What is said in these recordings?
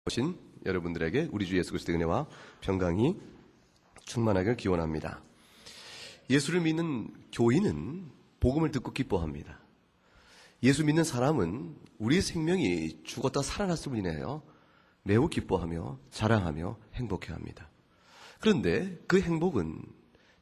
오신 여러분들에게 우리 주 예수 그리스도의 은혜와 평강이 충만하길 기원합니다. 예수를 믿는 교인은 복음을 듣고 기뻐합니다. 예수 믿는 사람은 우리의 생명이 죽었다 살아났음을 인하여 매우 기뻐하며 자랑하며 행복해합니다. 그런데 그 행복은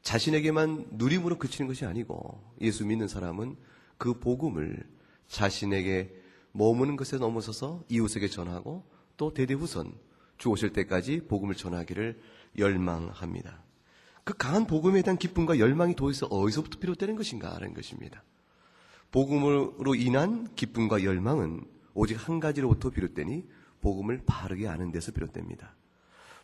자신에게만 누림으로 그치는 것이 아니고 예수 믿는 사람은 그 복음을 자신에게 머무는 것에 넘어서서 이웃에게 전하고 또 대대후손 주 오실 때까지 복음을 전하기를 열망합니다. 그 강한 복음에 대한 기쁨과 열망이 도대체 어디서부터 비롯되는 것인가 하는 것입니다. 복음으로 인한 기쁨과 열망은 오직 한 가지로부터 비롯되니 복음을 바르게 아는 데서 비롯됩니다.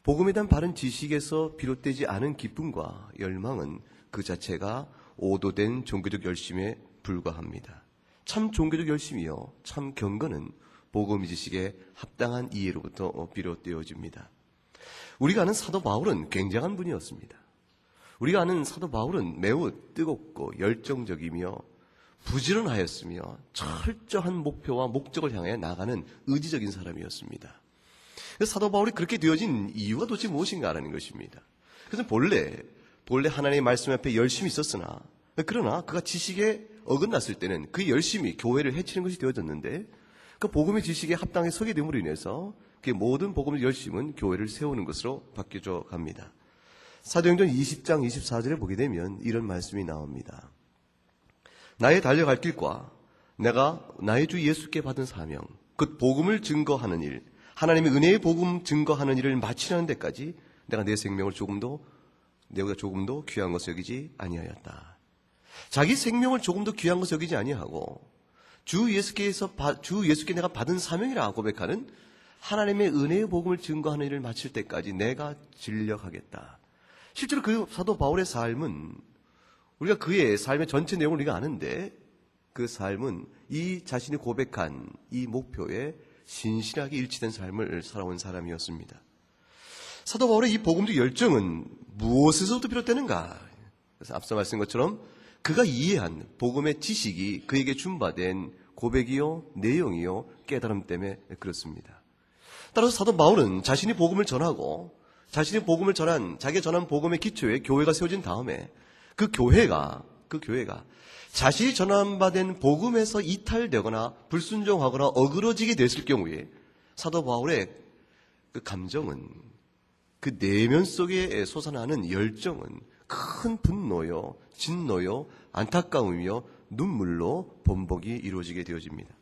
복음에 대한 바른 지식에서 비롯되지 않은 기쁨과 열망은 그 자체가 오도된 종교적 열심에 불과합니다. 참 종교적 열심이요 참 경건은 복음 지식의 합당한 이해로부터 비롯되어집니다. 우리가 아는 사도 바울은 굉장한 분이었습니다. 우리가 아는 사도 바울은 매우 뜨겁고 열정적이며 부지런하였으며 철저한 목표와 목적을 향해 나가는 의지적인 사람이었습니다. 사도 바울이 그렇게 되어진 이유가 도대체 무엇인가 하는 것입니다. 그래서 본래 하나님의 말씀 앞에 열심히 있었으나 그러나 그가 지식에 어긋났을 때는 그 열심히 교회를 해치는 것이 되어졌는데 그 복음의 지식에 합당하게 서게 됨으로 인해서 그 모든 복음의 열심은 교회를 세우는 것으로 바뀌어져 갑니다. 사도행전 20장 24절에 보게 되면 이런 말씀이 나옵니다. 나의 달려갈 길과 내가 나의 주 예수께 받은 사명, 그 복음을 증거하는 일, 하나님의 은혜의 복음 증거하는 일을 마치려는 데까지 내가 내 생명을 내가 조금도 귀한 것을 여기지 아니하였다. 자기 생명을 조금도 귀한 것을 여기지 아니하고 주 예수께 내가 받은 사명이라 고백하는 하나님의 은혜의 복음을 증거하는 일을 마칠 때까지 내가 진력하겠다. 실제로 그 사도 바울의 삶은 우리가 그의 삶의 전체 내용을 우리가 아는데 그 삶은 이 자신이 고백한 이 목표에 신실하게 일치된 삶을 살아온 사람이었습니다. 사도 바울의 이 복음적 열정은 무엇에서부터 비롯되는가? 그래서 앞서 말씀한 것처럼 그가 이해한 복음의 지식이 그에게 준바된 고백이요, 내용이요, 깨달음 때문에 그렇습니다. 따라서 사도 바울은 자신이 복음을 전하고 자기가 전한 복음의 기초에 교회가 세워진 다음에 그 교회가 자신이 전함받은 복음에서 이탈되거나 불순종하거나 어그러지게 됐을 경우에 사도 바울의 그 감정은 그 내면 속에 솟아나는 열정은 큰 분노요, 진노요, 안타까움이요, 눈물로 번복이 이루어지게 되어집니다.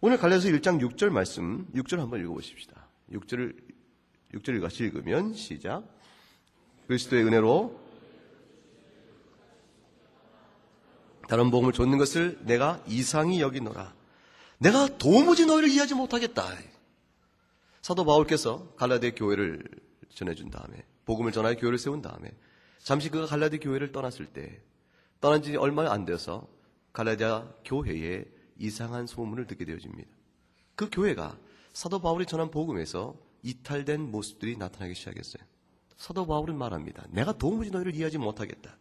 오늘 갈라디아서 1장 6절 말씀, 6절 한번 읽어보십시다. 6절을 같이 읽으면 시작. 그리스도의 은혜로 다른 복음을 줬는 것을 내가 이상히 여기노라. 내가 도무지 너희를 이해하지 못하겠다. 사도 바울께서 갈라디아 교회를 전해준 다음에 복음을 전하여 교회를 세운 다음에 잠시 그가 갈라디아 교회를 떠났을 때 떠난 지 얼마 안 돼서 갈라디아 교회에 이상한 소문을 듣게 되어집니다. 그 교회가 사도 바울이 전한 복음에서 이탈된 모습들이 나타나기 시작했어요. 사도 바울은 말합니다. 내가 도무지 너희를 이해하지 못하겠다.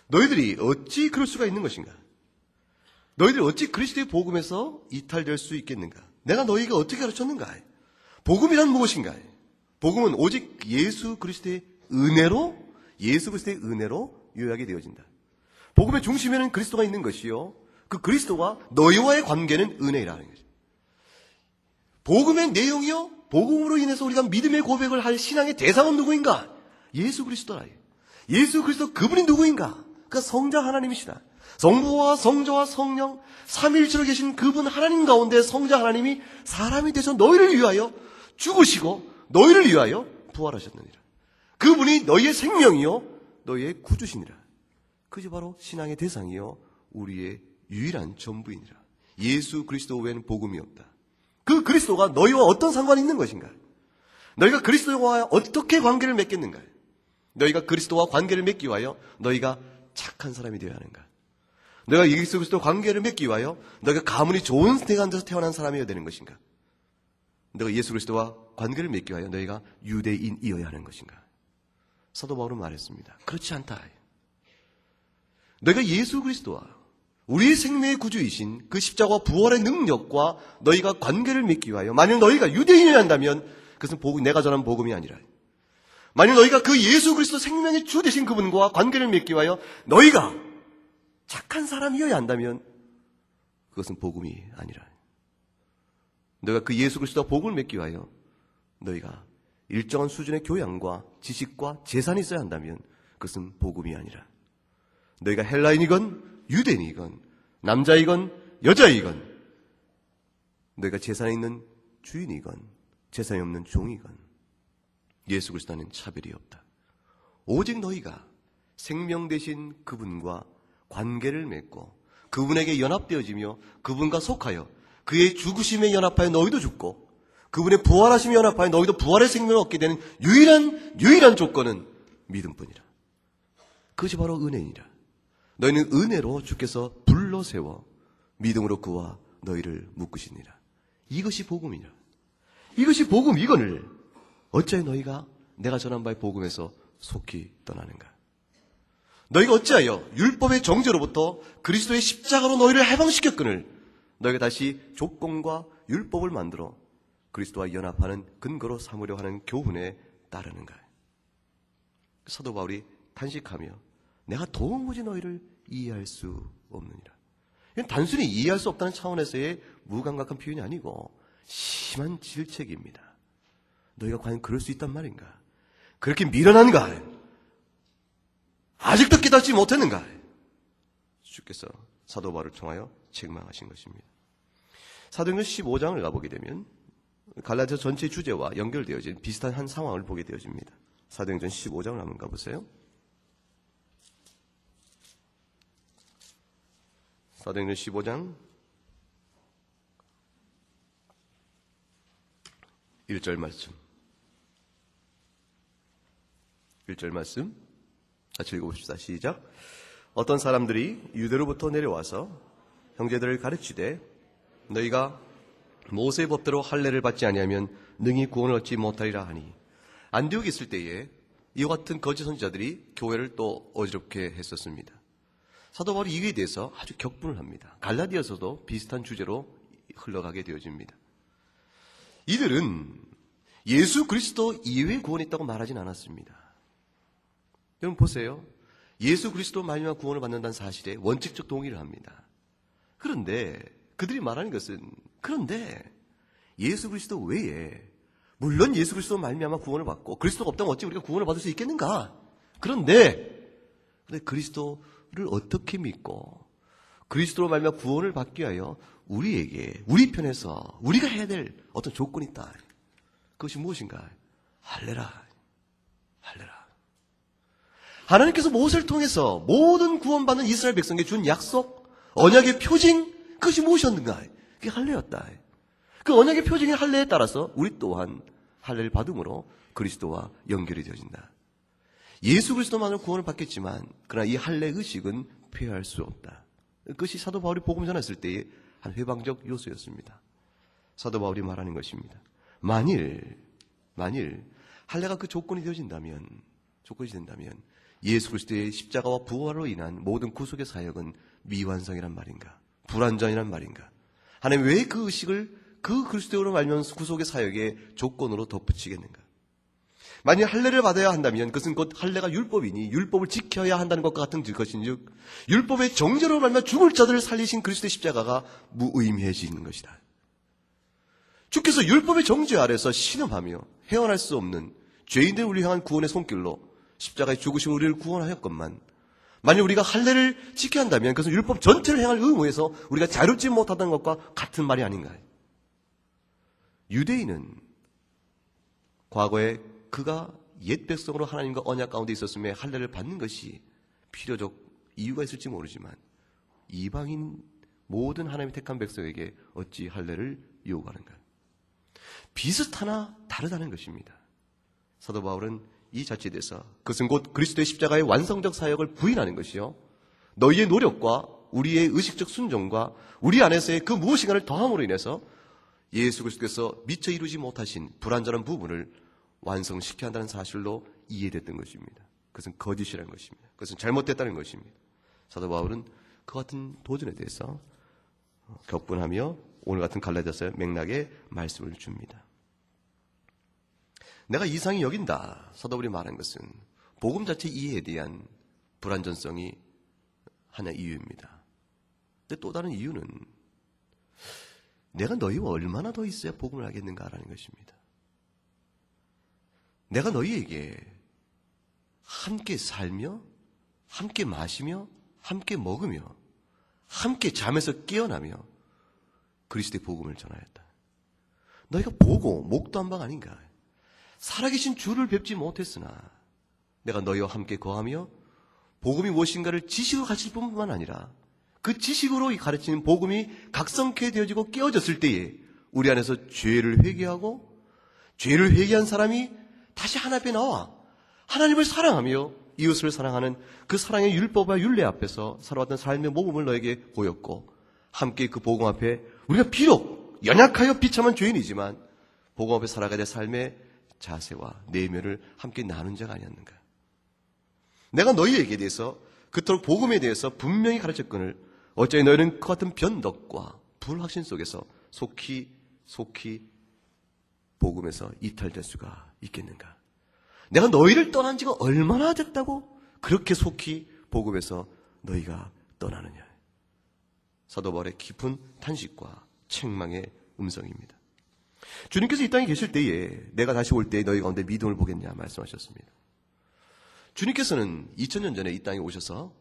너희들이 어찌 그럴 수가 있는 것인가? 너희들이 어찌 그리스도의 복음에서 이탈될 수 있겠는가? 내가 너희에게 어떻게 가르쳤는가? 복음이란 무엇인가? 복음은 오직 예수 그리스도의 은혜로 요약이 되어진다. 복음의 중심에는 그리스도가 있는 것이요. 그 그리스도와 너희와의 관계는 은혜라는 거죠. 복음의 내용이요. 복음으로 인해서 우리가 믿음의 고백을 할 신앙의 대상은 누구인가? 예수 그리스도라. 예수 그리스도 그분이 누구인가? 그가 성자 하나님이시다. 성부와 성자와 성령 삼위일체로 계신 그분 하나님 가운데 성자 하나님이 사람이 되셔 너희를 위하여 죽으시고 너희를 위하여 부활하셨느니라. 그분이 너희의 생명이요 너희의 구주시니라. 그것이 바로 신앙의 대상이요 우리의 유일한 전부이니라. 예수 그리스도 외에는 복음이 없다. 그 그리스도가 너희와 어떤 상관이 있는 것인가? 너희가 그리스도와 어떻게 관계를 맺겠는가? 너희가 그리스도와 관계를 맺기 위하여 너희가 착한 사람이 되어야 하는가? 너희가 예수 그리스도와 관계를 맺기 위하여 너희가 가문이 좋은 대간에서 태어난 사람이어야 되는 것인가? 너희가 예수 그리스도와 관계를 맺기 위하여 너희가 유대인이어야 하는 것인가? 사도 바울은 말했습니다. 그렇지 않다. 너희가 예수 그리스도와 우리의 생명의 구주이신 그 십자가와 부활의 능력과 너희가 관계를 맺기 위하여, 만일 너희가 유대인이 한다면 그것은 내가 전한 복음이 아니라, 만일 너희가 그 예수 그리스도 생명의 주 되신 그분과 관계를 맺기 위하여 너희가 착한 사람이어야 한다면 그것은 복음이 아니라, 너희가 그 예수 그리스도와 복음을 맺기 위하여 너희가 일정한 수준의 교양과 지식과 재산이 있어야 한다면 그것은 복음이 아니라, 너희가 헬라인이건 유대인이건 남자이건 여자이건, 너희가 재산이 있는 주인이건 재산이 없는 종이건 예수 그리스도는 차별이 없다. 오직 너희가 생명 되신 그분과 관계를 맺고 그분에게 연합되어지며 그분과 속하여 그의 죽으심에 연합하여 너희도 죽고 그분의 부활하심에 연합하여 너희도 부활의 생명을 얻게 되는 유일한 조건은 믿음뿐이라. 그것이 바로 은혜이라. 너희는 은혜로 주께서 불러 세워 믿음으로 그와 너희를 묶으시니라. 이것이 복음이라. 이것이 복음, 이거를 어찌하여 너희가 내가 전한 바의 복음에서 속히 떠나는가? 너희가 어찌하여 율법의 정죄로부터 그리스도의 십자가로 너희를 해방시켰거늘 너희가 다시 조건과 율법을 만들어 그리스도와 연합하는 근거로 삼으려 하는 교훈에 따르는가? 사도 바울이 탄식하며 내가 도무지 너희를 이해할 수 없느니라. 이건 단순히 이해할 수 없다는 차원에서의 무감각한 표현이 아니고 심한 질책입니다. 너희가 과연 그럴 수 있단 말인가? 그렇게 미련한가? 아직도 깨닫지 못했는가? 주께서 사도 바울을 통하여 책망하신 것입니다. 사도행전 15장을 가보게 되면 갈라디아 전체 주제와 연결되어진 비슷한 한 상황을 보게 되어집니다. 사도행전 15장을 한번 가보세요. 사도행전 15장 1절 말씀. 1절 말씀 같이 읽어봅시다. 시작. 어떤 사람들이 유대로부터 내려와서 형제들을 가르치되 너희가 모세의 법대로 할례를 받지 아니하면 능히 구원을 얻지 못하리라 하니, 안디옥에 있을 때에 이와 같은 거짓 선지자들이 교회를 또 어지럽게 했었습니다. 사도 바울이 이에 대해서 아주 격분을 합니다. 갈라디아서도 비슷한 주제로 흘러가게 되어집니다. 이들은 예수 그리스도 이외의 구원이 있다고 말하진 않았습니다. 여러분 보세요. 예수 그리스도 말미암아 구원을 받는다는 사실에 원칙적 동의를 합니다. 그런데 그들이 말하는 것은, 그런데 예수 그리스도 외에, 물론 예수 그리스도 말미암아 구원을 받고 그리스도가 없다면 어찌 우리가 구원을 받을 수 있겠는가? 그런데 그리스도를 어떻게 믿고 그리스도로 말미암아 구원을 받기 위하여 우리에게, 우리 편에서 우리가 해야 될 어떤 조건이 있다. 그것이 무엇인가? 할례라. 하나님께서 모세를 통해서 모든 구원받는 이스라엘 백성에게 준 약속, 언약의 표징, 그것이 무엇이었는가? 그게 할례였다. 그 언약의 표징의 할례에 따라서 우리 또한 할례를 받음으로 그리스도와 연결이 되어진다. 예수 그리스도만으로 구원을 받겠지만 그러나 이 할례 의식은 폐할 수 없다. 그것이 사도 바울이 복음 전했을 때의 한 회방적 요소였습니다. 사도 바울이 말하는 것입니다. 만일 할례가 그 조건이 된다면 예수 그리스도의 십자가와 부활로 인한 모든 구속의 사역은 미완성이란 말인가? 불완전이란 말인가? 하나님 왜 그 의식을 그 그리스도로 말미암은 구속의 사역의 조건으로 덧붙이겠는가? 만약 할례를 받아야 한다면 그것은 곧 할례가 율법이니 율법을 지켜야 한다는 것과 같은 것인즉 율법의 정죄로 말미암아 죽을 자들을 살리신 그리스도의 십자가가 무의미해지는 것이다. 주께서 율법의 정죄 아래서 신음하며 헤어날 수 없는 죄인들 우리 향한 구원의 손길로 십자가의 죽으심으로 우리를 구원하였건만, 만약 우리가 할례를 지켜야 한다면 그것은 율법 전체를 행할 의무에서 우리가 자유롭지 못하다는 것과 같은 말이 아닌가. 유대인은 과거에 그가 옛 백성으로 하나님과 언약 가운데 있었음에 할례를 받는 것이 필요적 이유가 있을지 모르지만 이방인 모든 하나님이 택한 백성에게 어찌 할례를 요구하는가? 비슷하나 다르다는 것입니다. 사도 바울은 이 자체에 대해서 그것은 곧 그리스도의 십자가의 완성적 사역을 부인하는 것이요, 너희의 노력과 우리의 의식적 순종과 우리 안에서의 그 무엇인가를 더함으로 인해서 예수 그리스도께서 미처 이루지 못하신 불완전한 부분을 완성시켜야 한다는 사실로 이해됐던 것입니다. 그것은 거짓이라는 것입니다. 그것은 잘못됐다는 것입니다. 사도 바울은 그 같은 도전에 대해서 격분하며 오늘 같은 갈라디아서 맥락에 말씀을 줍니다. 내가 이상히 여긴다. 사도 바울이 말한 것은 복음 자체 이해에 대한 불완전성이 하나 이유입니다. 근데 또 다른 이유는 내가 너희와 얼마나 더 있어야 복음을 알겠는가라는 것입니다. 내가 너희에게 함께 살며 함께 마시며 함께 먹으며 함께 잠에서 깨어나며 그리스도의 복음을 전하였다. 너희가 보고 목도 한 방 아닌가? 살아계신 주를 뵙지 못했으나 내가 너희와 함께 거하며 복음이 무엇인가를 지식으로 가르칠 뿐만 아니라 그 지식으로 가르치는 복음이 각성케 되어지고 깨어졌을 때에 우리 안에서 죄를 회개하고 죄를 회개한 사람이 다시 하나님 앞에 나와 하나님을 사랑하며 이웃을 사랑하는 그 사랑의 율법과 율례 앞에서 살아왔던 삶의 모범을 너에게 보였고 함께 그 복음 앞에 우리가 비록 연약하여 비참한 죄인이지만 복음 앞에 살아가야 될 삶의 자세와 내면을 함께 나눈 자가 아니었는가. 내가 너희에게 대해서 그토록 복음에 대해서 분명히 가르쳤거늘 어찌 너희는 그 같은 변덕과 불확신 속에서 속히 복음에서 이탈될 수가 있겠는가. 내가 너희를 떠난 지가 얼마나 됐다고 그렇게 속히 복음에서 너희가 떠나느냐. 사도 바울의 깊은 탄식과 책망의 음성입니다. 주님께서 이 땅에 계실 때에 내가 다시 올 때에 너희 가운데 믿음을 보겠냐 말씀하셨습니다. 주님께서는 2000년 전에 이 땅에 오셔서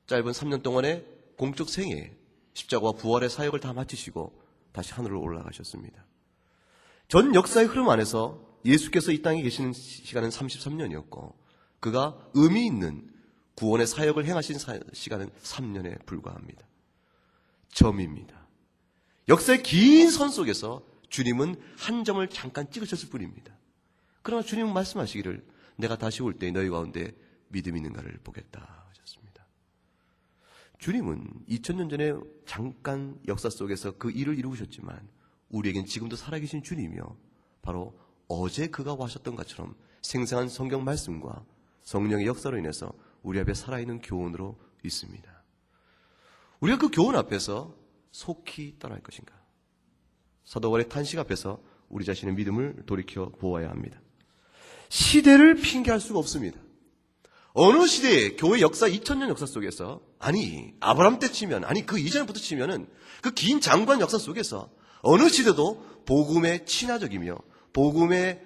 짧은 3년 동안의 공적 생애, 십자가와 부활의 사역을 다 마치시고 다시 하늘로 올라가셨습니다. 전 역사의 흐름 안에서 예수께서 이 땅에 계시는 시간은 33년이었고 그가 의미 있는 구원의 사역을 행하신 시간은 3년에 불과합니다. 점입니다. 역사의 긴 선 속에서 주님은 한 점을 잠깐 찍으셨을 뿐입니다. 그러나 주님은 말씀하시기를 내가 다시 올 때 너희 가운데 믿음 있는가를 보겠다 하셨습니다. 주님은 2000년 전에 잠깐 역사 속에서 그 일을 이루셨지만 우리에겐 지금도 살아계신 주님이며 바로 어제 그가 와셨던 것처럼 생생한 성경 말씀과 성령의 역사로 인해서 우리 앞에 살아있는 교훈으로 있습니다. 우리가 그 교훈 앞에서 속히 떠날 것인가? 사도 바울의 탄식 앞에서 우리 자신의 믿음을 돌이켜 보아야 합니다. 시대를 핑계할 수가 없습니다. 어느 시대에 교회 역사 2000년 역사 속에서 아니 아브라함 때 치면 아니 그 이전부터 치면은 그 긴 장관 역사 속에서 어느 시대도 복음에 친화적이며 복음을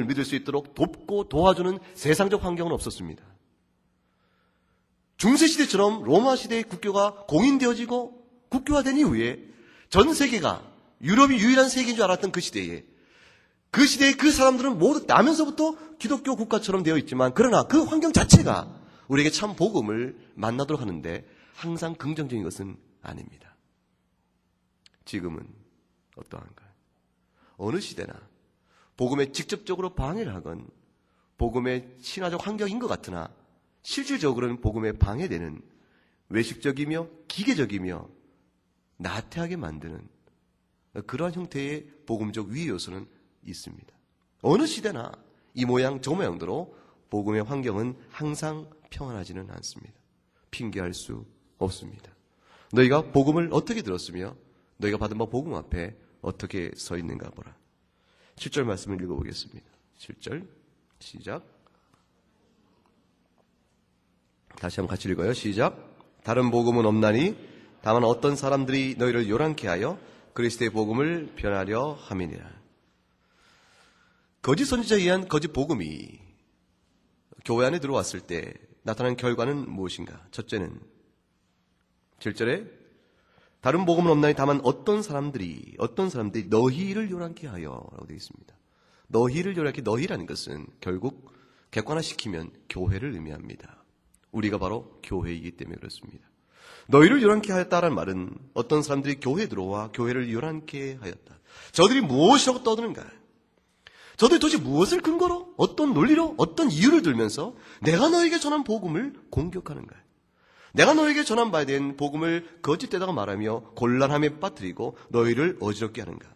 믿을 수 있도록 돕고 도와주는 세상적 환경은 없었습니다. 중세시대처럼 로마 시대의 국교가 공인되어지고 국교화된 이후에 전 세계가 유럽이 유일한 세계인 줄 알았던 그 시대에 그 사람들은 모두 나면서부터 기독교 국가처럼 되어 있지만 그러나 그 환경 자체가 우리에게 참 복음을 만나도록 하는데 항상 긍정적인 것은 아닙니다. 지금은 어떠한가요? 어느 시대나 복음에 직접적으로 방해를 하건 복음의 친화적 환경인 것 같으나 실질적으로는 복음에 방해되는 외식적이며 기계적이며 나태하게 만드는 그러한 형태의 복음적 위의 요소는 있습니다. 어느 시대나 이 모양 저 모양대로 복음의 환경은 항상 평안하지는 않습니다. 핑계할 수 없습니다. 너희가 복음을 어떻게 들었으며 너희가 받은 바 복음 앞에 어떻게 서 있는가 보라. 7절 말씀을 읽어보겠습니다. 7절 시작. 다시 한번 같이 읽어요. 시작. 다른 복음은 없나니 다만 어떤 사람들이 너희를 요란케 하여 그리스도의 복음을 변하려 함이니라. 거짓 선지자에 의한 거짓 복음이 교회 안에 들어왔을 때 나타난 결과는 무엇인가? 첫째는 7절에 다른 복음은 없나니 다만 어떤 사람들이 너희를 요란케 하여 라고 되어 있습니다. 너희를 요란케, 너희라는 것은 결국 객관화시키면 교회를 의미합니다. 우리가 바로 교회이기 때문에 그렇습니다. 너희를 요란케 하였다라는 말은 어떤 사람들이 교회에 들어와 교회를 요란케 하였다. 저들이 무엇이라고 떠드는가? 저들이 도대체 무엇을 근거로, 어떤 논리로, 어떤 이유를 들면서 내가 너에게 전한 복음을 공격하는가? 내가 너에게 전한 바에 대한 복음을 거짓되다고 말하며 곤란함에 빠뜨리고 너희를 어지럽게 하는가?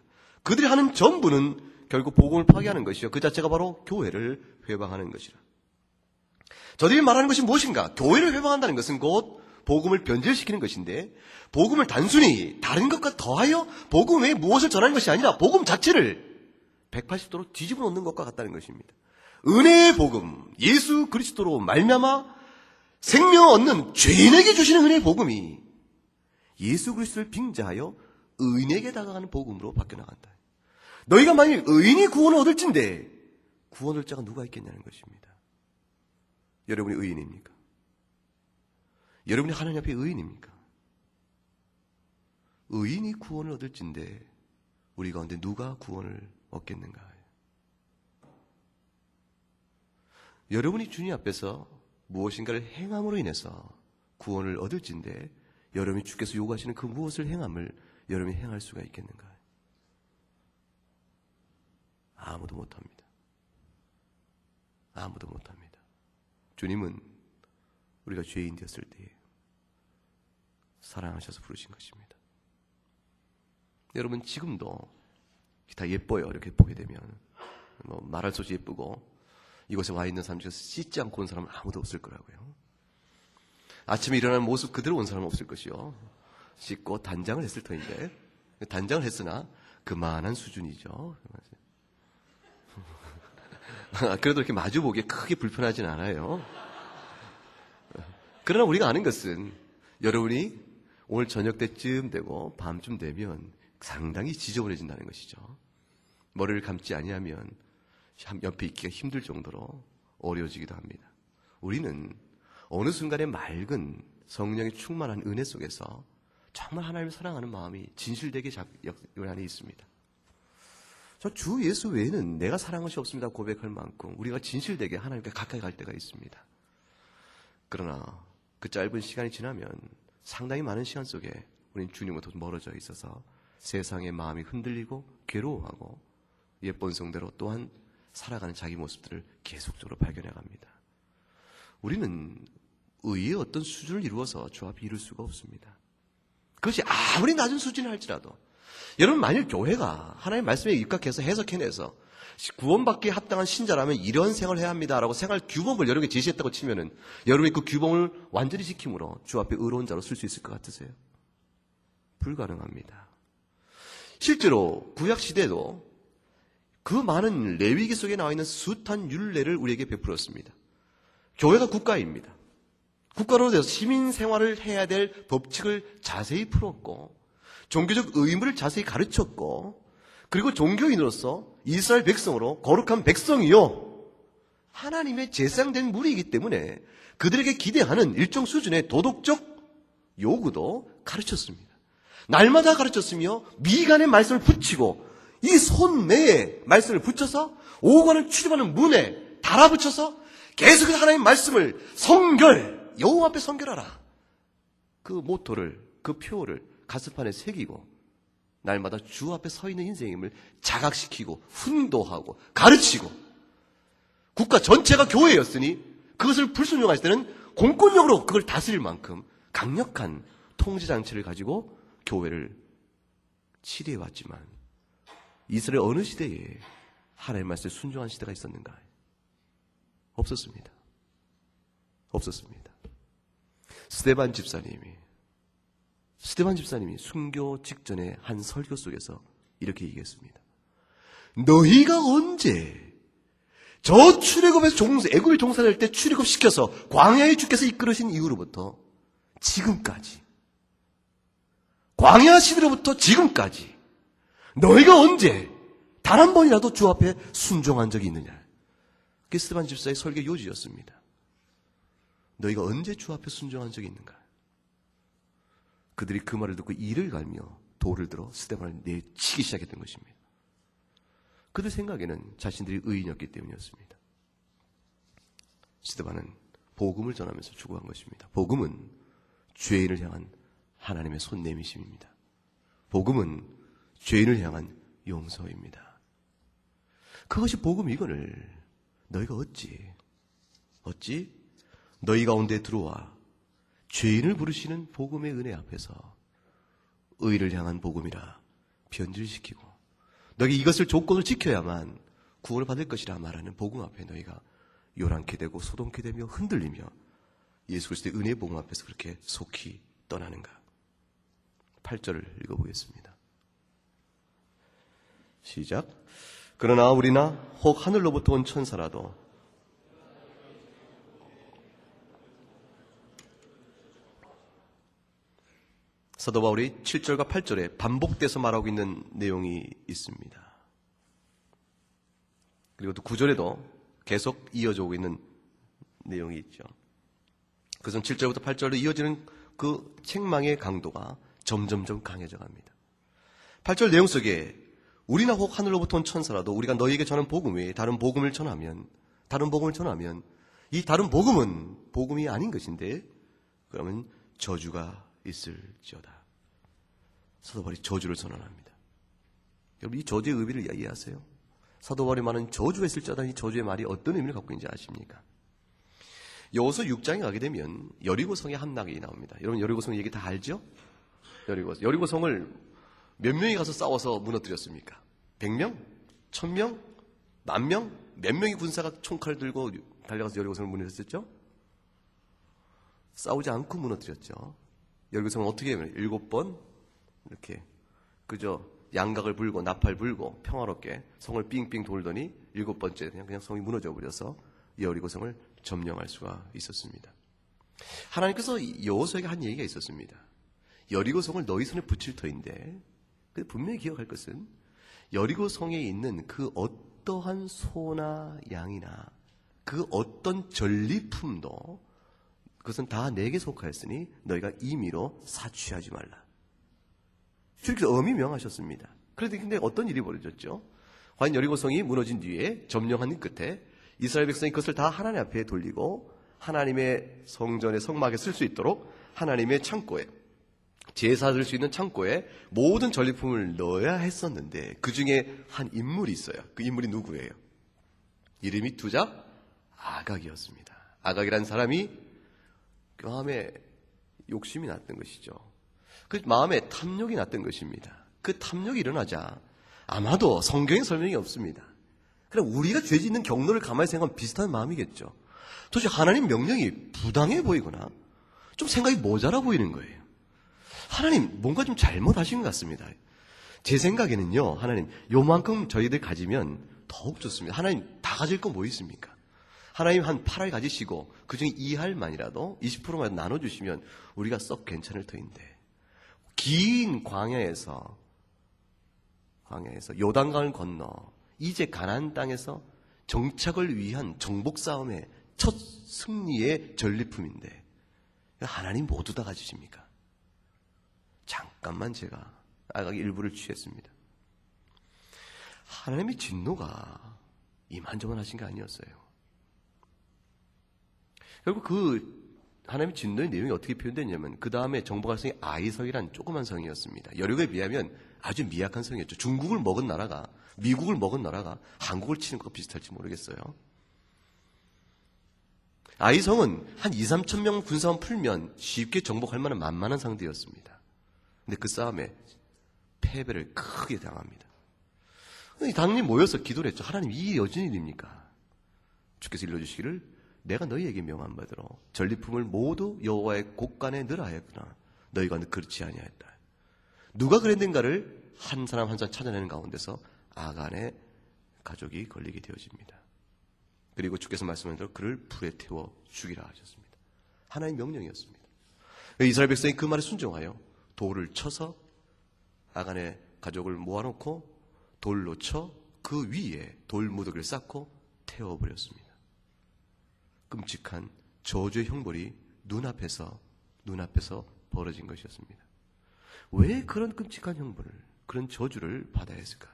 그들이 하는 전부는 결국 복음을 파괴하는 것이요. 그 자체가 바로 교회를 회방하는 것이라. 저들이 말하는 것이 무엇인가? 교회를 회방한다는 것은 곧 복음을 변질시키는 것인데, 복음을 단순히 다른 것과 더하여 복음 외에 무엇을 전하는 것이 아니라 복음 자체를 180도로 뒤집어 놓는 것과 같다는 것입니다. 은혜의 복음, 예수 그리스도로 말미암아 생명을 얻는 죄인에게 주시는 은혜의 복음이 예수 그리스도를 빙자하여 의인에게 다가가는 복음으로 바뀌어 나간다. 너희가 만일 의인이 구원을 얻을진데 구원 얻을 자가 누가 있겠냐는 것입니다. 여러분이 의인입니까? 여러분이 하나님 앞에 의인입니까? 의인이 구원을 얻을진데 우리 가운데 누가 구원을 얻겠는가? 여러분이 주님 앞에서 무엇인가를 행함으로 인해서 구원을 얻을진데 여러분이 주께서 요구하시는 그 무엇을 행함을 여러분이 행할 수가 있겠는가? 아무도 못합니다. 아무도 못합니다. 주님은 우리가 죄인 되었을 때에 사랑하셔서 부르신 것입니다. 여러분 지금도 다 예뻐요. 이렇게 보게 되면 말할 수 없이 예쁘고 이곳에 와 있는 사람 중에서 씻지 않고 온 사람은 아무도 없을 거라고요. 아침에 일어나는 모습 그대로 온 사람은 없을 것이요. 씻고 단장을 했을 터인데 단장을 했으나 그만한 수준이죠. 그래도 이렇게 마주보기에 크게 불편하진 않아요. 그러나 우리가 아는 것은 여러분이 오늘 저녁 때쯤 되고 밤쯤 되면 상당히 지저분해진다는 것이죠. 머리를 감지 아니하면 옆에 있기가 힘들 정도로 어려워지기도 합니다. 우리는 어느 순간에 맑은 성령의 충만한 은혜 속에서 정말 하나님을 사랑하는 마음이 진실되게 우리 안에 있습니다. 저 주 예수 외에는 내가 사랑한 것이 없습니다 고백할 만큼 우리가 진실되게 하나님께 가까이 갈 때가 있습니다. 그러나 그 짧은 시간이 지나면 상당히 많은 시간 속에 우리는 주님으로부터 멀어져 있어서 세상의 마음이 흔들리고 괴로워하고 옛 본성대로 또한 살아가는 자기 모습들을 계속적으로 발견해 갑니다. 우리는 의의 어떤 수준을 이루어서 주 앞에 이룰 수가 없습니다. 그것이 아무리 낮은 수준을 할지라도 여러분 만일 교회가 하나님의 말씀에 입각해서 해석해내서 구원받기에 합당한 신자라면 이런 생활을 해야 합니다라고 생활 규범을 여러분에게 제시했다고 치면은 여러분이 그 규범을 완전히 지킴으로 주 앞에 의로운 자로 쓸 수 있을 것 같으세요? 불가능합니다. 실제로 구약 시대에도 그 많은 레위기 속에 나와 있는 숱한 율례를 우리에게 베풀었습니다. 교회가 국가입니다. 국가로 돼서 시민 생활을 해야 될 법칙을 자세히 풀었고 종교적 의무를 자세히 가르쳤고 그리고 종교인으로서 이스라엘 백성으로 거룩한 백성이요 하나님의 제사장된 무리이기 때문에 그들에게 기대하는 일정 수준의 도덕적 요구도 가르쳤습니다. 날마다 가르쳤으며 미간의 말씀을 붙이고 이 손매에 말씀을 붙여서 오관을 출입하는 문에 달아붙여서 계속해서 하나님의 말씀을 성결, 여호와 앞에 성결하라. 그 모토를, 그 표를 가스판에 새기고 날마다 주 앞에 서 있는 인생임을 자각시키고 훈도하고 가르치고 국가 전체가 교회였으니 그것을 불순종할 때는 공권력으로 그걸 다스릴 만큼 강력한 통제장치를 가지고 교회를 치리해왔지만 이스라엘 어느 시대에 하나님의 말씀에 순종한 시대가 있었는가? 없었습니다. 없었습니다. 스데반 집사님이 순교 직전에 한 설교 속에서 이렇게 얘기했습니다. 너희가 언제 저 출애굽에서 애굽에 종살이할 때 출애굽시켜서 광야에 주께서 이끌으신 이후로부터 지금까지 광야 시대로부터 지금까지 너희가 언제 단 한 번이라도 주 앞에 순종한 적이 있느냐? 그게 스데반 집사의 설교 요지였습니다. 너희가 언제 주 앞에 순종한 적이 있는가? 그들이 그 말을 듣고 이를 갈며 돌을 들어 스데반을 내치기 시작했던 것입니다. 그들 생각에는 자신들이 의인이었기 때문이었습니다. 스데반은 복음을 전하면서 죽어간 것입니다. 복음은 죄인을 향한 하나님의 손내미심입니다. 복음은 죄인을 향한 용서입니다. 그것이 복음이거늘 너희가 어찌 너희 가운데 들어와 죄인을 부르시는 복음의 은혜 앞에서 의를 향한 복음이라 변질시키고 너희 이것을 조건을 지켜야만 구원을 받을 것이라 말하는 복음 앞에 너희가 요란케 되고 소동케 되며 흔들리며 예수 그리스도의 은혜의 복음 앞에서 그렇게 속히 떠나는가? 8절을 읽어보겠습니다. 시작. 그러나 우리나 혹 하늘로부터 온 천사라도 사도 바울이 7절과 8절에 반복돼서 말하고 있는 내용이 있습니다. 그리고 또 9절에도 계속 이어져 오고 있는 내용이 있죠. 그것은 7절부터 8절로 이어지는 그 책망의 강도가 점점점 강해져 갑니다. 8절 내용 속에 우리나 혹 하늘로부터 온 천사라도 우리가 너희에게 전한 복음 외에 다른 복음을 전하면 이 다른 복음은 복음이 아닌 것인데 그러면 저주가 있을지어다. 사도 바울이 저주를 선언합니다. 여러분 이 저주의 의미를 이해하세요? 사도 바울이 말하는 저주가 있을지어다 이 저주의 말이 어떤 의미를 갖고 있는지 아십니까? 여호수아 6장에 가게 되면 여리고성의 함락이 나옵니다. 여러분 여리고성 얘기 다 알죠? 여리고성을 몇 명이 가서 싸워서 무너뜨렸습니까? 100명? 1000명? 10,000명? 몇 명의 군사가 총칼을 들고 달려가서 여리고성을 무너뜨렸죠? 싸우지 않고 무너뜨렸죠. 여리고성은 어떻게 하면 7번 이렇게 그저 양각을 불고 나팔 불고 평화롭게 성을 삥삥 돌더니 7번째 그냥 성이 무너져 버려서 여리고성을 점령할 수가 있었습니다. 하나님께서 여호수아에게 한 얘기가 있었습니다. 여리고성을 너희 손에 붙일 터인데 분명히 기억할 것은 여리고성에 있는 그 어떠한 소나 양이나 그 어떤 전리품도 그것은 다 내게 속하였으니 너희가 임의로 사취하지 말라. 주님께서 엄히 명하셨습니다. 그런데 근데 어떤 일이 벌어졌죠? 과연 여리고성이 무너진 뒤에 점령한 끝에 이스라엘 백성이 그것을 다 하나님 앞에 돌리고 하나님의 성전의 성막에 쓸 수 있도록 하나님의 창고에 제사 드릴 수 있는 창고에 모든 전리품을 넣어야 했었는데 그 중에 한 인물이 있어요. 그 인물이 누구예요? 이름이 두작 아각이었습니다. 아각이라는 사람이 마음에 욕심이 났던 것이죠. 그 마음에 탐욕이 났던 것입니다. 그 탐욕이 일어나자 아마도 성경에 설명이 없습니다. 그럼 우리가 죄 짓는 경로를 가만히 생각하면 비슷한 마음이겠죠. 도대체 하나님 명령이 부당해 보이거나 좀 생각이 모자라 보이는 거예요. 하나님 뭔가 좀 잘못하신 것 같습니다. 제 생각에는요. 하나님 요만큼 저희들 가지면 더욱 좋습니다. 하나님 다 가질 거 뭐 있습니까? 하나님 한 8알 가지시고 그중에 2알만이라도 20%만 나눠주시면 우리가 썩 괜찮을 터인데 긴 광야에서 요단강을 건너 이제 가나안 땅에서 정착을 위한 정복 싸움의 첫 승리의 전리품인데 하나님 모두 다 가지십니까? 잠깐만 제가 아각의 일부를 취했습니다. 하나님의 진노가 이만저만 하신 게 아니었어요. 결국 그 하나님의 진노의 내용이 어떻게 표현되냐면 그 다음에 정복할 성이 아이성이란 조그만 성이었습니다. 여력에 비하면 아주 미약한 성이었죠. 중국을 먹은 나라가 미국을 먹은 나라가 한국을 치는 것과 비슷할지 모르겠어요. 아이성은 한 2, 3천 명 군사만 풀면 쉽게 정복할 만한 만만한 상대였습니다. 근데 그 싸움에 패배를 크게 당합니다. 당연히 모여서 기도를 했죠. 하나님 이 여전히 일입니까? 주께서 일러주시기를 내가 너희에게 명한 바대로 전리품을 모두 여호와의 곳간에 넣으라 하였구나. 너희가 그렇지 아니하였다. 누가 그랬는가를 한 사람 한 사람 찾아내는 가운데서 아간의 가족이 걸리게 되어집니다. 그리고 주께서 말씀하신 대로 그를 불에 태워 죽이라 하셨습니다. 하나님의 명령이었습니다. 이스라엘 백성이 그 말에 순종하여 돌을 쳐서 아간의 가족을 모아놓고 돌로 쳐 그 위에 돌무더기를 쌓고 태워버렸습니다. 끔찍한 저주의 형벌이 눈앞에서 벌어진 것이었습니다. 왜 그런 끔찍한 형벌을, 그런 저주를 받아야 했을까?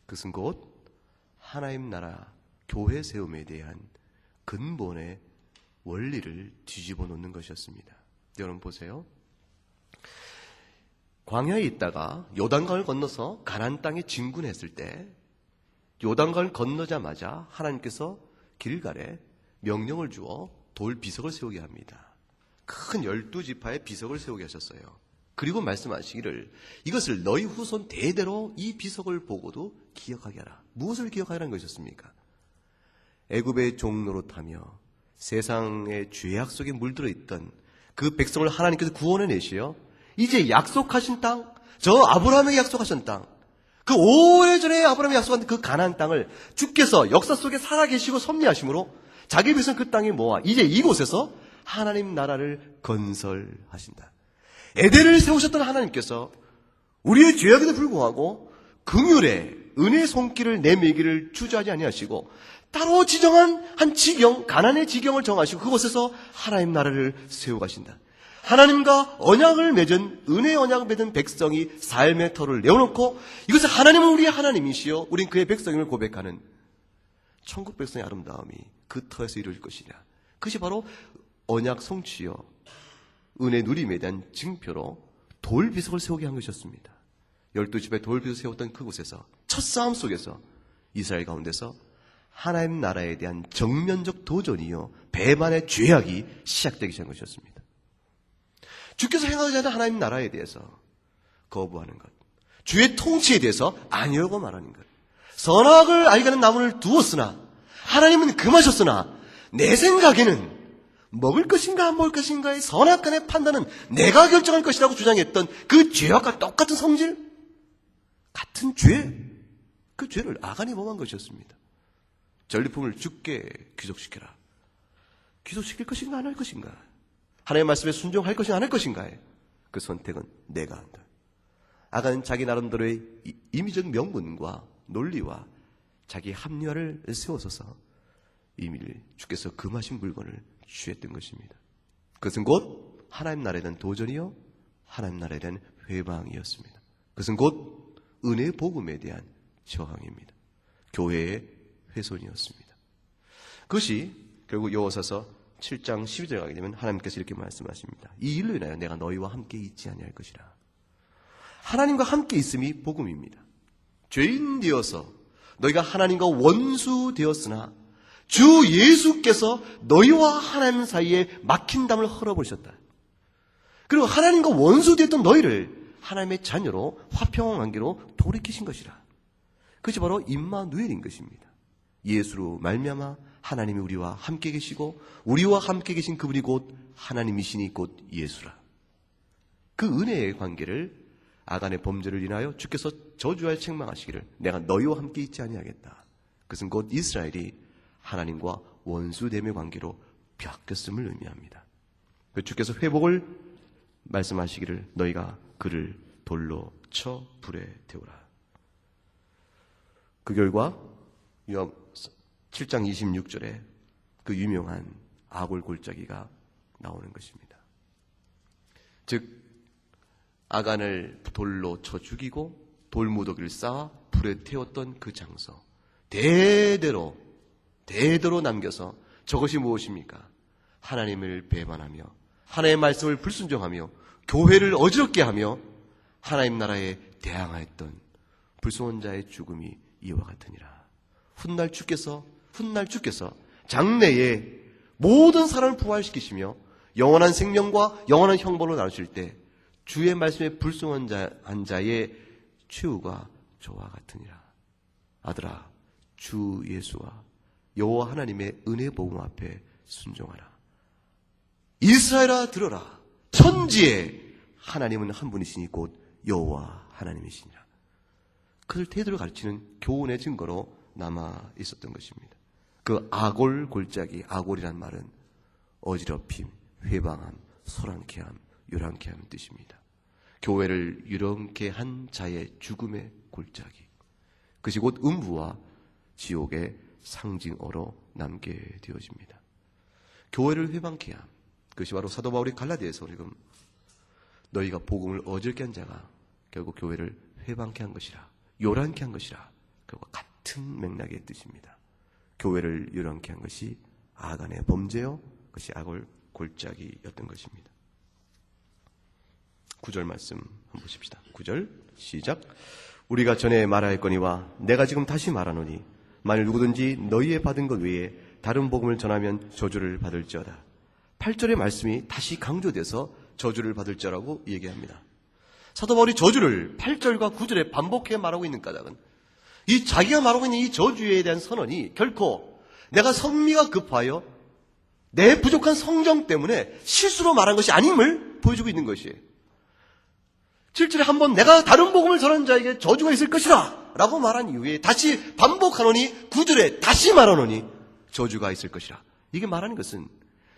그것은 곧 하나님 나라 교회 세움에 대한 근본의 원리를 뒤집어 놓는 것이었습니다. 여러분 보세요. 광야에 있다가 요단강을 건너서 가나안 땅에 진군했을 때 요단강을 건너자마자 하나님께서 길갈에 명령을 주어 돌 비석을 세우게 합니다. 큰 12지파의 비석을 세우게 하셨어요. 그리고 말씀하시기를 이것을 너희 후손 대대로 이 비석을 보고도 기억하게 하라. 무엇을 기억하라는 것이었습니까? 애굽의 종노릇하며 세상의 죄악 속에 물들어 있던 그 백성을 하나님께서 구원해 내시어 이제 약속하신 땅, 저 아브라함에게 약속하신 땅, 그 오래전에 아브라함이 약속한 그 가나안 땅을 주께서 역사 속에 살아계시고 섭리하심으로 자기 백성 그 땅에 모아 이제 이곳에서 하나님 나라를 건설하신다. 에덴을 세우셨던 하나님께서 우리의 죄악에도 불구하고 긍휼의 은혜의 손길을 내밀기를 주저하지 아니하시고 따로 지정한 한 지경, 가나안의 지경을 정하시고 그곳에서 하나님 나라를 세워가신다. 하나님과 언약을 맺은, 은혜의 언약을 맺은 백성이 삶의 터를 내어놓고 이것은 하나님은 우리의 하나님이시여 우린 그의 백성임을 고백하는 천국 백성의 아름다움이 그 터에서 이루어질 것이냐. 그것이 바로 언약 성취여 은혜 누림에 대한 증표로 돌비석을 세우게 한 것이었습니다. 12집에 돌비석을 세웠던 그곳에서 첫 싸움 속에서 이스라엘 가운데서 하나님 나라에 대한 정면적 도전이요 배반의 죄악이 시작되기 시작한 것이었습니다. 주께서 행하지 않은 하나님 나라에 대해서 거부하는 것, 주의 통치에 대해서 아니라고 말하는 것, 선악을 알게 하는 나무를 두었으나 하나님은 금하셨으나 내 생각에는 먹을 것인가 안 먹을 것인가의 선악간의 판단은 내가 결정할 것이라고 주장했던 그 죄악과 똑같은 성질, 같은 죄, 그 죄를 아간이 범한 것이었습니다. 전리품을 주께 귀속시켜라. 귀속시킬 것인가 안 할 것인가? 하나님의 말씀에 순종할 것인가 안 할 것인가에 그 선택은 내가 한다. 아간은 자기 나름대로의 임의적 명분과 논리와 자기 합리화를 세워서서 이미 주께서 금하신 물건을 취했던 것입니다. 그것은 곧 하나님 나라에 대한 도전이요 하나님 나라에 대한 회방이었습니다. 그것은 곧 은혜의 복음에 대한 저항입니다. 교회의 훼손이었습니다. 그것이 결국 여호와서 7장 12절에 가게 되면 하나님께서 이렇게 말씀하십니다. 이 일로 인하여 내가 너희와 함께 있지 아니할 것이라. 하나님과 함께 있음이 복음입니다. 죄인 되어서 너희가 하나님과 원수 되었으나 주 예수께서 너희와 하나님 사이에 막힌 담을 헐어버리셨다. 그리고 하나님과 원수 되었던 너희를 하나님의 자녀로 화평한 관계로 돌이키신 것이라. 그것이 바로 임마누엘인 것입니다. 예수로 말미암아 하나님이 우리와 함께 계시고 우리와 함께 계신 그분이 곧 하나님이시니 곧 예수라. 그 은혜의 관계를 아간의 범죄를 인하여 주께서 저주하여 책망하시기를 내가 너희와 함께 있지 아니하겠다. 그것은 곧 이스라엘이 하나님과 원수됨의 관계로 바뀌었음을 의미합니다. 주께서 회복을 말씀하시기를 너희가 그를 돌로 쳐 불에 태우라. 그 결과 7장 26절에 그 유명한 아골 골짜기가 나오는 것입니다. 즉 아간을 돌로 쳐 죽이고 돌무더기를 쌓아 불에 태웠던 그 장소, 대대로 남겨서 저것이 무엇입니까? 하나님을 배반하며 하나님의 말씀을 불순종하며 교회를 어지럽게 하며 하나님 나라에 대항하였던 불순원자의 죽음이 이와 같으니라. 훗날 주께서 장래에 모든 사람을 부활시키시며 영원한 생명과 영원한 형벌로 나누실 때 주의 말씀에 불순한 자의 최후가 저와 같으니라. 아들아, 주 예수와 여호와 하나님의 은혜 복음 앞에 순종하라. 이스라엘아 들어라. 천지에 하나님은 한 분이시니 곧 여호와 하나님이시니라. 그들 태도를 가르치는 교훈의 증거로 남아 있었던 것입니다. 그 아골 골짜기, 아골이란 말은 어지럽힘, 회방함, 소란케 함, 요란케 함 뜻입니다. 교회를 유랑케 한 자의 죽음의 골짜기, 그것이 곧 음부와 지옥의 상징어로 남게 되어집니다. 교회를 회방케 함, 그것이 바로 사도 바울이 갈라디아에서 지금 너희가 복음을 어질게 한 자가 결국 교회를 회방케 한 것이라, 요란케 한 것이라, 그와 같은 맥락의 뜻입니다. 교회를 요란케 한 것이 아간의 범죄요, 그것이 아골 골짜기였던 것입니다. 9절 말씀 한번 보십시다. 9절 시작. 우리가 전에 말하였거니와 내가 지금 다시 말하노니 만일 누구든지 너희의 받은 것 외에 다른 복음을 전하면 저주를 받을지어다. 8절의 말씀이 다시 강조돼서 저주를 받을지라고 얘기합니다. 사도 바울이 저주를 8절과 9절에 반복해 말하고 있는 까닭은 이 자기가 말하고 있는 이 저주에 대한 선언이 결코 내가 성미가 급하여 내 부족한 성정 때문에 실수로 말한 것이 아님을 보여주고 있는 것이에요. 7절에 한번 내가 다른 복음을 전하는 자에게 저주가 있을 것이라 라고 말한 이후에 다시 반복하노니 9절에 다시 말하노니 저주가 있을 것이라. 이게 말하는 것은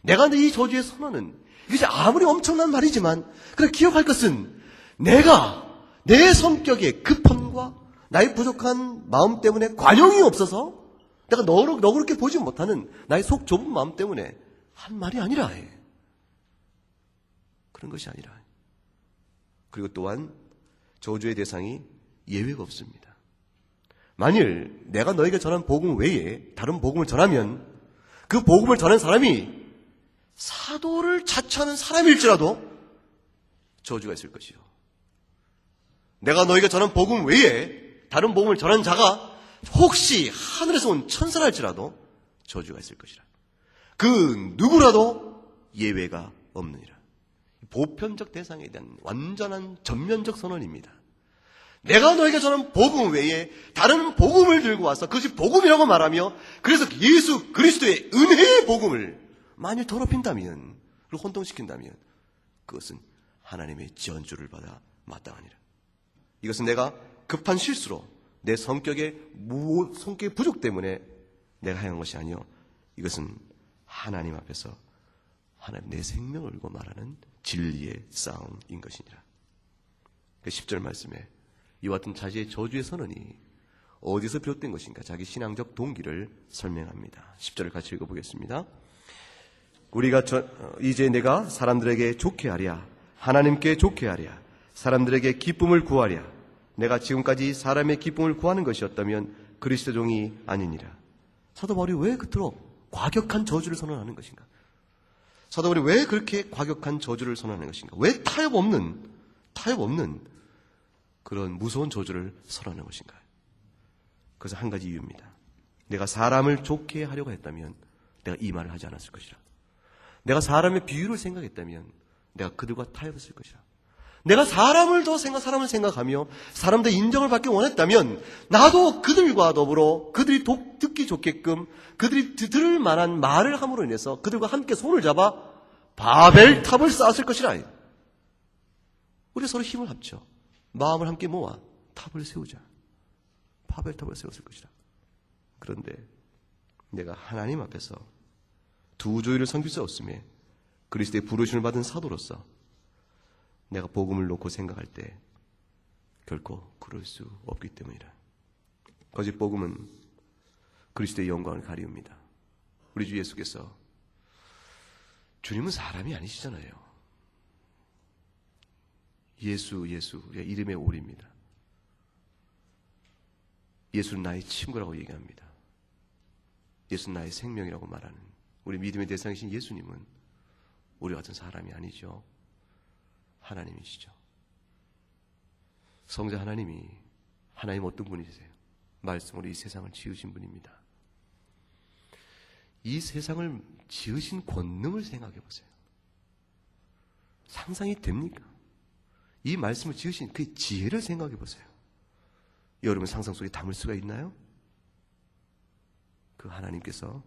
내가 이 저주의 선언은 이것이 아무리 엄청난 말이지만 그래 기억할 것은 내가 내 성격의 급함과 나의 부족한 마음 때문에 관용이 없어서 내가 너그럽게 보지 못하는 나의 속 좁은 마음 때문에 한 말이 아니라 해. 그런 것이 아니라. 그리고 또한 저주의 대상이 예외가 없습니다. 만일 내가 너에게 전한 복음 외에 다른 복음을 전하면 그 복음을 전한 사람이 사도를 자처하는 사람일지라도 저주가 있을 것이요. 내가 너에게 전한 복음 외에 다른 복음을 전한 자가 혹시 하늘에서 온 천사랄지라도 저주가 있을 것이라. 그 누구라도 예외가 없느니라. 보편적 대상에 대한 완전한 전면적 선언입니다. 내가 너에게 전한 복음 외에 다른 복음을 들고 와서 그것이 복음이라고 말하며 그래서 예수 그리스도의 은혜의 복음을 만일 더럽힌다면 그리고 혼동시킨다면 그것은 하나님의 저주를 받아 마땅하니라. 이것은 내가 급한 실수로 내 성격의 부족 때문에 내가 행한 것이 아니요 이것은 하나님 앞에서 하나님 내 생명을 걸고 말하는 진리의 싸움인 것이니라. 10절 말씀에 이와 같은 자기의 저주의 선언이 어디서 비롯된 것인가 자기 신앙적 동기를 설명합니다. 10절을 같이 읽어보겠습니다. 우리가 이제 내가 사람들에게 좋게 하랴 하나님께 좋게 하랴 사람들에게 기쁨을 구하랴 내가 지금까지 사람의 기쁨을 구하는 것이었다면 그리스도 종이 아니니라. 사도 바울이 왜 그토록 과격한 저주를 선언하는 것인가? 사도 바울이 왜 그렇게 과격한 저주를 선언하는 것인가? 왜 타협 없는 그런 무서운 저주를 선언하는 것인가? 그래서 한 가지 이유입니다. 내가 사람을 좋게 하려고 했다면 내가 이 말을 하지 않았을 것이라. 내가 사람의 비유를 생각했다면 내가 그들과 타협했을 것이라. 내가 사람을 생각하며 사람들의 인정을 받기 원했다면 나도 그들과 더불어 그들이 듣기 좋게끔 그들이 들을 만한 말을 함으로 인해서 그들과 함께 손을 잡아 바벨탑을 쌓았을 것이라. 우리 서로 힘을 합쳐 마음을 함께 모아 탑을 세우자. 바벨탑을 세웠을 것이라. 그런데 내가 하나님 앞에서 두 조의를 섬길 수 없음에 그리스도의 부르심을 받은 사도로서 내가 복음을 놓고 생각할 때 결코 그럴 수 없기 때문이라. 거짓 복음은 그리스도의 영광을 가리웁니다. 우리 주 예수께서 주님은 사람이 아니시잖아요. 예수의 이름의 오리입니다. 예수는 나의 친구라고 얘기합니다. 예수는 나의 생명이라고 말하는 우리 믿음의 대상이신 예수님은 우리 같은 사람이 아니죠. 하나님이시죠. 성자 하나님이 하나님 어떤 분이세요? 말씀으로 이 세상을 지으신 분입니다. 이 세상을 지으신 권능을 생각해 보세요. 상상이 됩니까? 이 말씀을 지으신 그 지혜를 생각해 보세요. 여러분 상상 속에 담을 수가 있나요? 그 하나님께서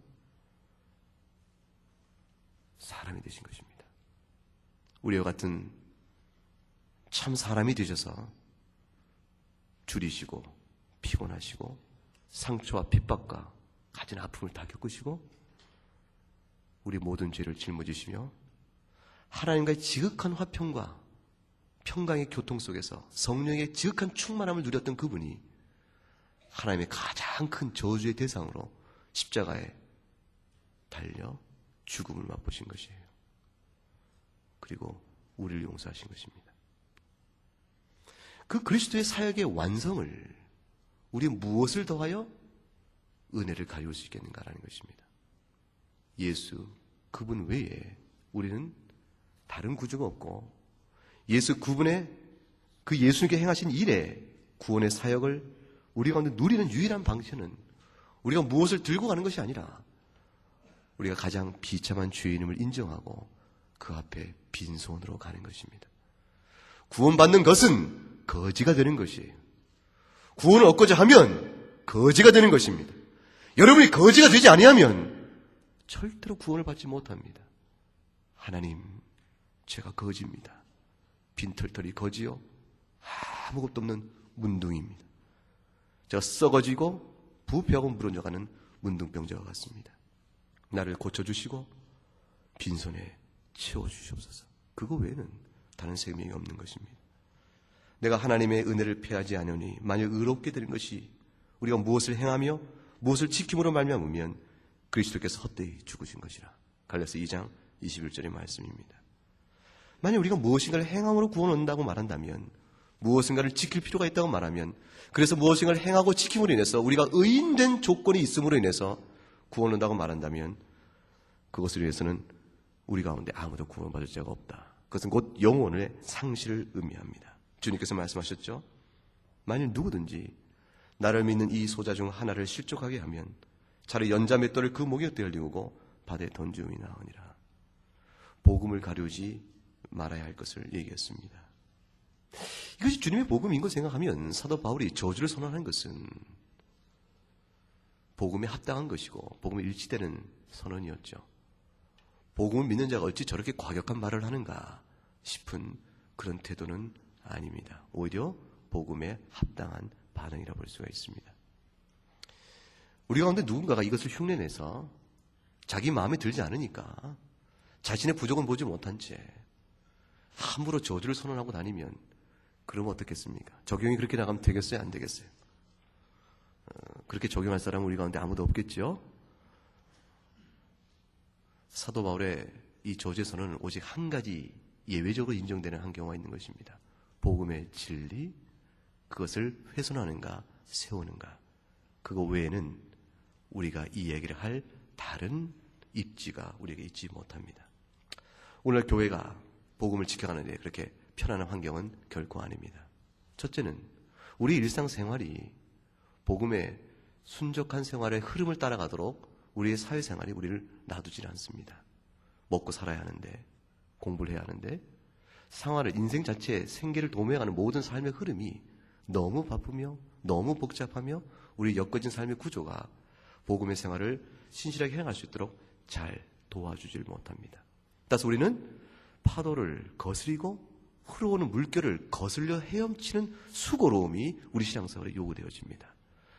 사람이 되신 것입니다. 우리와 같은 참 사람이 되셔서 줄이시고 피곤하시고 상처와 핍박과 가진 아픔을 다 겪으시고 우리 모든 죄를 짊어지시며 하나님과의 지극한 화평과 평강의 교통 속에서 성령의 지극한 충만함을 누렸던 그분이 하나님의 가장 큰 저주의 대상으로 십자가에 달려 죽음을 맛보신 것이에요. 그리고 우리를 용서하신 것입니다. 그 그리스도의 사역의 완성을 우리 무엇을 더하여 은혜를 가리울 수 있겠는가라는 것입니다. 예수 그분 외에 우리는 다른 구주가 없고 예수 그분의 그 예수님께 행하신 일에 구원의 사역을 우리 가운데 누리는 유일한 방식은 우리가 무엇을 들고 가는 것이 아니라 우리가 가장 비참한 죄인임을 인정하고 그 앞에 빈손으로 가는 것입니다. 구원받는 것은 거지가 되는 것이에요. 구원을 얻고자 하면 거지가 되는 것입니다. 여러분이 거지가 되지 아니하면 절대로 구원을 받지 못합니다. 하나님, 제가 거지입니다. 빈털털이 거지요. 아무것도 없는 문둥이입니다. 제가 썩어지고 부패하고 무너져가는 문둥병자와 같습니다. 나를 고쳐주시고 빈손에 채워주시옵소서. 그거 외에는 다른 생명이 없는 것입니다. 내가 하나님의 은혜를 패하지 않으니 만일 의롭게 되는 것이 우리가 무엇을 행하며 무엇을 지킴으로 말미암으면 그리스도께서 헛되이 죽으신 것이라. 갈라디아서 2장 21절의 말씀입니다. 만약 우리가 무엇인가를 행함으로 구원 얻는다고 말한다면, 무엇인가를 지킬 필요가 있다고 말하면, 그래서 무엇인가를 행하고 지킴으로 인해서 우리가 의인된 조건이 있음으로 인해서 구원 얻는다고 말한다면, 그것을 위해서는 우리 가운데 아무도 구원받을 자가 없다. 그것은 곧 영혼의 상실을 의미합니다. 주님께서 말씀하셨죠. 만일 누구든지 나를 믿는 이 소자 중 하나를 실족하게 하면 차라리 연자 맷돌을 그 목에 떼어리우고 바다에 던지음이 나으니라. 복음을 가려우지 말아야 할 것을 얘기했습니다. 이것이 주님의 복음인 것 생각하면 사도 바울이 저주를 선언하는 것은 복음에 합당한 것이고 복음에 일치되는 선언이었죠. 복음을 믿는 자가 어찌 저렇게 과격한 말을 하는가 싶은 그런 태도는 아닙니다. 오히려 복음에 합당한 반응이라 볼 수가 있습니다. 우리 가운데 누군가가 이것을 흉내내서 자기 마음에 들지 않으니까 자신의 부족은 보지 못한 채 함부로 저주를 선언하고 다니면 그러면 어떻겠습니까? 적용이 그렇게 나가면 되겠어요? 안 되겠어요? 그렇게 적용할 사람은 우리 가운데 아무도 없겠죠? 사도 바울의 이 저주의 선언은 오직 한 가지 예외적으로 인정되는 한 경우가 있는 것입니다. 복음의 진리, 그것을 훼손하는가 세우는가, 그거 외에는 우리가 이 얘기를 할 다른 입지가 우리에게 있지 못합니다. 오늘 교회가 복음을 지켜가는 데 그렇게 편안한 환경은 결코 아닙니다. 첫째는 우리 일상생활이 복음의 순적한 생활의 흐름을 따라가도록 우리의 사회생활이 우리를 놔두질 않습니다. 먹고 살아야 하는데, 공부를 해야 하는데, 생활을, 인생 자체의 생계를 도모해가는 모든 삶의 흐름이 너무 바쁘며 너무 복잡하며 우리 엮어진 삶의 구조가 복음의 생활을 신실하게 행할 수 있도록 잘 도와주질 못합니다. 따라서 우리는 파도를 거스리고 흐르오는 물결을 거슬려 헤엄치는 수고로움이 우리 신앙생활에 요구되어집니다.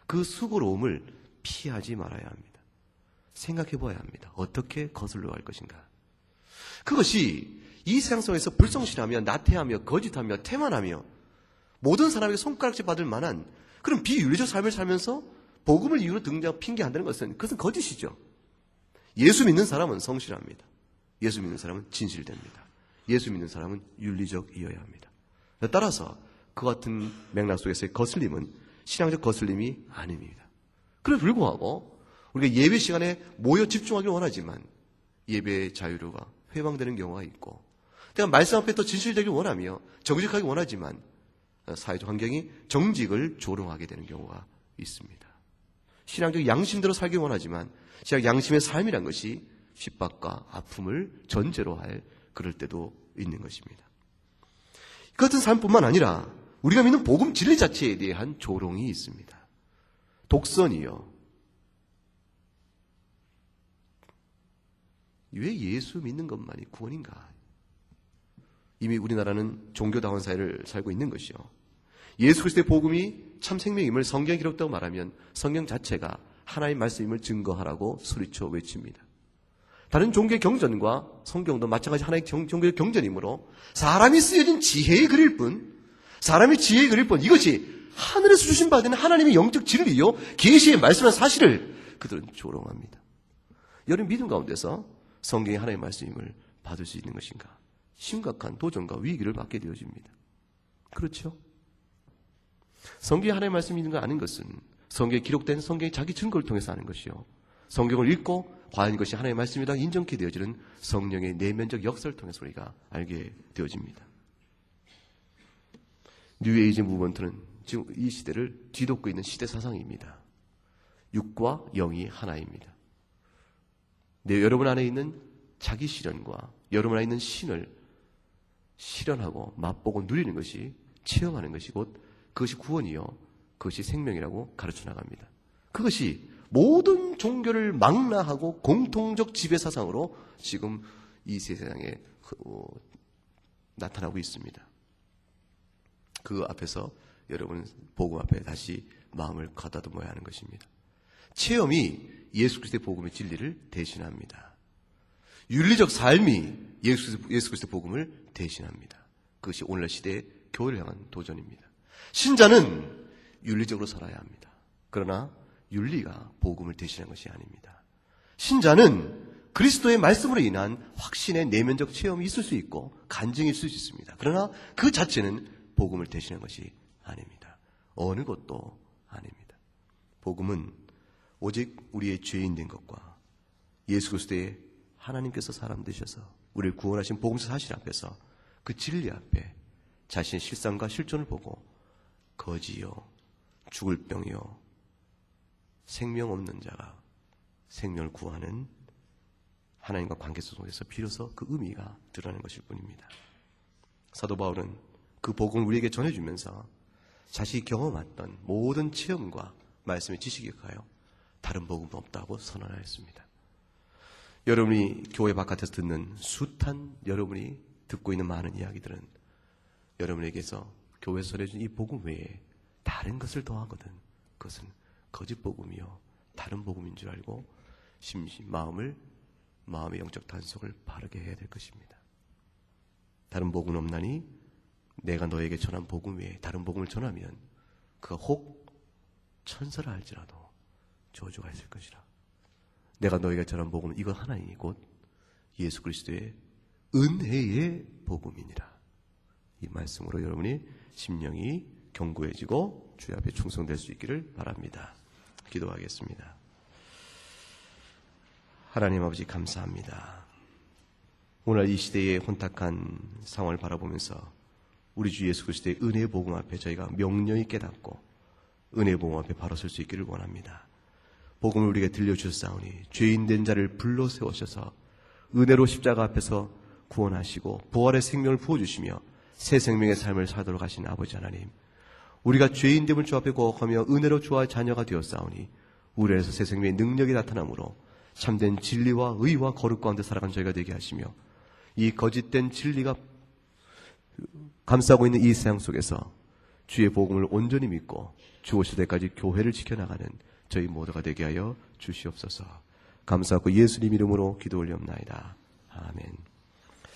그 수고로움을 피하지 말아야 합니다. 생각해 봐야 합니다. 어떻게 거슬러 갈 것인가. 그것이 이 세상 속에서 불성실하며 나태하며 거짓하며 태만하며 모든 사람에게 손가락질 받을 만한 그런 비윤리적 삶을 살면서 복음을 이유로 등장 핑계 안 되는 것은 그것은 거짓이죠. 예수 믿는 사람은 성실합니다. 예수 믿는 사람은 진실됩니다. 예수 믿는 사람은 윤리적이어야 합니다. 따라서 그 같은 맥락 속에서의 거슬림은 신앙적 거슬림이 아닙니다. 그럼에도 불구하고 우리가 예배 시간에 모여 집중하기를 원하지만 예배의 자유가 회방되는 경우가 있고, 내가 말씀 앞에 더 진실되길 원하며 정직하기 원하지만 사회적 환경이 정직을 조롱하게 되는 경우가 있습니다. 신앙적 양심대로 살기 원하지만 신앙 양심의 삶이란 것이 핍박과 아픔을 전제로 할 그럴 때도 있는 것입니다. 이 같은 삶뿐만 아니라 우리가 믿는 복음 진리 자체에 대한 조롱이 있습니다. 독선이요. 왜 예수 믿는 것만이 구원인가? 이미 우리나라는 종교다원 사회를 살고 있는 것이요. 예수 그리스도의 복음이 참 생명임을 성경에 기록되고 말하면 성경 자체가 하나님의 말씀임을 증거하라고 소리쳐 외칩니다. 다른 종교의 경전과 성경도 마찬가지 하나의 종교의 경전이므로 사람이 쓰여진 지혜의 글일 뿐, 사람의 지혜의 글일 뿐, 이것이 하늘에서 주신 바 되는 하나님의 영적 진리요 계시의 말씀한 사실을 그들은 조롱합니다. 여러분 믿음 가운데서 성경의 하나님의 말씀임을 받을 수 있는 것인가? 심각한 도전과 위기를 받게 되어집니다. 그렇죠? 성경의 하나님의 말씀이 있는 거 아는 것은 성경에 기록된 성경의 자기 증거를 통해서 아는 것이요. 성경을 읽고 과연 이것이 하나님의 말씀이다 인정케 되어지는 성령의 내면적 역사를 통해서 우리가 알게 되어집니다. 뉴에이지 무브먼트는 지금 이 시대를 뒤덮고 있는 시대 사상입니다. 육과 영이 하나입니다. 여러분 안에 있는 자기 실현과 여러분 안에 있는 신을 실현하고 맛보고 누리는 것이, 체험하는 것이 곧 그것이 구원이요 그것이 생명이라고 가르쳐 나갑니다. 그것이 모든 종교를 망라하고 공통적 지배사상으로 지금 이 세상에 나타나고 있습니다. 그 앞에서 여러분 복음 앞에 다시 마음을 가다듬어야 하는 것입니다. 체험이 예수 그리스도의 복음의 진리를 대신합니다. 윤리적 삶이 예수 그리스도의 복음을 대신합니다. 그것이 오늘날 시대의 교회를 향한 도전입니다. 신자는 윤리적으로 살아야 합니다. 그러나 윤리가 복음을 대신한 것이 아닙니다. 신자는 그리스도의 말씀으로 인한 확신의 내면적 체험이 있을 수 있고 간증이 있을 수 있습니다. 그러나 그 자체는 복음을 대신한 것이 아닙니다. 어느 것도 아닙니다. 복음은 오직 우리의 죄인 된 것과 예수 그리스도의 하나님께서 사람 되셔서 우리를 구원하신 복음서 사실 앞에서 그 진리 앞에 자신의 실상과 실존을 보고 거지요, 죽을 병이요, 생명 없는 자가 생명을 구하는 하나님과 관계 속에서 비로소 그 의미가 드러나는 것일 뿐입니다. 사도 바울은 그 복음을 우리에게 전해주면서 자신이 경험했던 모든 체험과 말씀의 지식에 가요 다른 복음은 없다고 선언하였습니다. 여러분이 교회 바깥에서 듣는 숱한 여러분이 듣고 있는 많은 이야기들은 여러분에게서 교회에서 전해준 이 복음 외에 다른 것을 더하거든 그것은 거짓 복음이요 다른 복음인 줄 알고 마음의 영적 단속을 바르게 해야 될 것입니다. 다른 복음은 없나니 내가 너에게 전한 복음 외에 다른 복음을 전하면 그가 혹 천사라 할지라도 저주가 있을 것이라. 내가 너에게 전한 복음은 이거 하나이니 곧 예수 그리스도의 은혜의 복음이니라. 이 말씀으로 여러분이 심령이 견고해지고 주의 앞에 충성될 수 있기를 바랍니다. 기도하겠습니다. 하나님 아버지 감사합니다. 오늘 이 시대의 혼탁한 상황을 바라보면서 우리 주 예수 그리스도의 은혜의 복음 앞에 저희가 명료히 깨닫고 은혜의 복음 앞에 바로 설 수 있기를 원합니다. 복음을 우리에게 들려주셨사오니 죄인 된 자를 불러 세우셔서 은혜로 십자가 앞에서 구원하시고 부활의 생명을 부어주시며 새 생명의 삶을 살도록 하신 아버지 하나님, 우리가 죄인됨을 주 앞에 고백하며 은혜로 주와 자녀가 되었사오니 우리 안에서 새 생명의 능력이 나타나므로 참된 진리와 의와 거룩 가운데 살아간 저희가 되게 하시며 이 거짓된 진리가 감싸고 있는 이 세상 속에서 주의 복음을 온전히 믿고 주 오실 때까지 교회를 지켜나가는 저희 모두가 되게 하여 주시옵소서. 감사하고 예수님 이름으로 기도 올리옵나이다. 아멘.